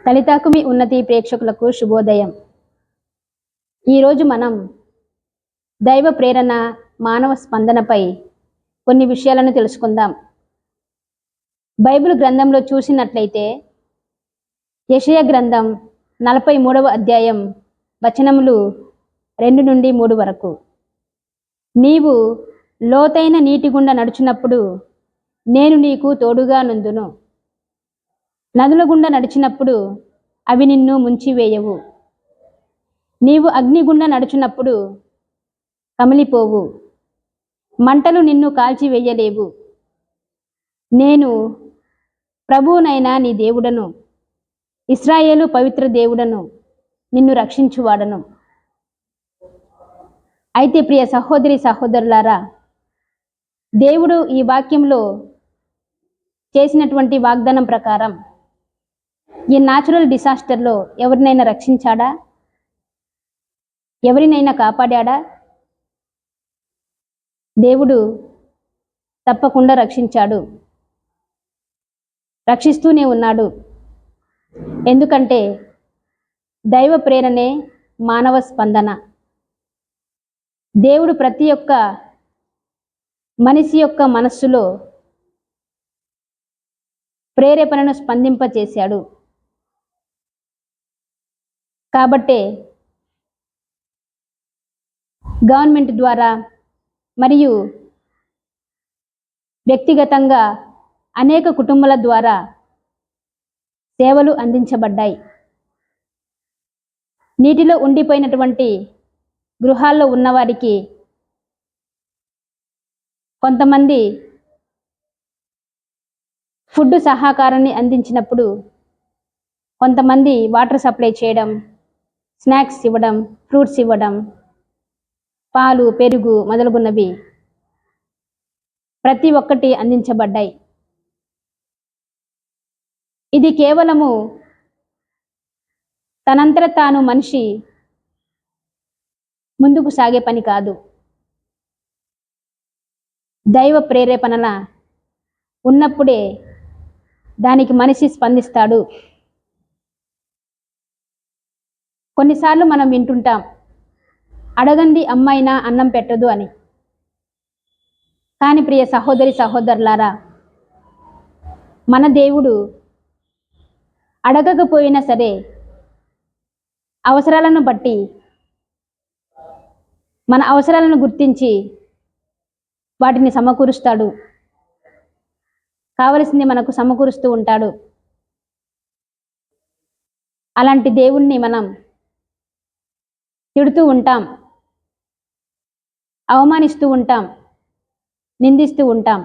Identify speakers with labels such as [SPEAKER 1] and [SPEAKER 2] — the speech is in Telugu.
[SPEAKER 1] కలితాకుమి ఉన్నతి ప్రేక్షకులకు శుభోదయం. ఈరోజు మనం దైవ ప్రేరణ, మానవ స్పందనపై కొన్ని విషయాలను తెలుసుకుందాం. బైబిల్ గ్రంథంలో చూసినట్లయితే యెషయా గ్రంథం 43వ అధ్యాయం వచనములు 2 నుండి 3 వరకు. నీవు లోతైన నీటి గుండా నడుచున్నప్పుడు నేను నీకు తోడుగా నుందును. నదుల గుండా నడిచినప్పుడు అవి నిన్ను ముంచివేయవు. నీవు అగ్ని గుండా నడుచున్నప్పుడు కమిలిపోవు. మంటలు నిన్ను కాల్చివేయలేవు. నేను ప్రభువునైనా నీ దేవుడను, ఇశ్రాయేలు పవిత్ర దేవుడను, నిన్ను రక్షించువాడను. అయితే ప్రియ సహోదరి సహోదరులారా, దేవుడు ఈ వాక్యంలో చేసినటువంటి వాగ్దానం ప్రకారం ఈ న్యాచురల్ డిసాస్టర్లో ఎవరినైనా రక్షించాడా? ఎవరినైనా కాపాడా? దేవుడు తప్పకుండా రక్షించాడు, రక్షిస్తూనే ఉన్నాడు. ఎందుకంటే దైవ ప్రేరణే మానవ స్పందన. దేవుడు ప్రతి ఒక్క మనిషి యొక్క మనస్సులో ప్రేరేపణను స్పందింపచేశాడు. కాబట్టే గవర్నమెంట్ ద్వారా మరియు వ్యక్తిగతంగా అనేక కుటుంబాల ద్వారా సేవలు అందించబడ్డాయి. నీటిలో ఉండిపోయినటువంటి గృహాల్లో ఉన్నవారికి కొంతమంది ఫుడ్ సహకారాన్ని అందించినప్పుడు, కొంతమంది వాటర్ సప్లై చేయడం, స్నాక్స్ ఇవ్వడం, ఫ్రూట్స్ ఇవ్వడం, పాలు, పెరుగు మొదలగున్నవి ప్రతి ఒక్కటి అందించబడ్డాయి. ఇది కేవలము తనంతట తాను మనిషి ముందుకు సాగే పని కాదు. దైవ ప్రేరేపణల ఉన్నప్పుడే దానికి మనిషి స్పందిస్తాడు. కొన్నిసార్లు మనం వింటుంటాం, అడగంది అమ్మైనా అన్నం పెట్టదు అని. కానీ ప్రియ సహోదరి సహోదరులారా, మన దేవుడు అడగకపోయినా సరే అవసరాలను బట్టి, మన అవసరాలను గుర్తించి వాటిని సమకూరుస్తాడు. కావలసింది మనకు సమకూరుస్తూ ఉంటాడు. అలాంటి దేవుణ్ణి మనం తిడుతూ ఉంటాం, అవమానిస్తూ ఉంటాం, నిందిస్తూ ఉంటాం.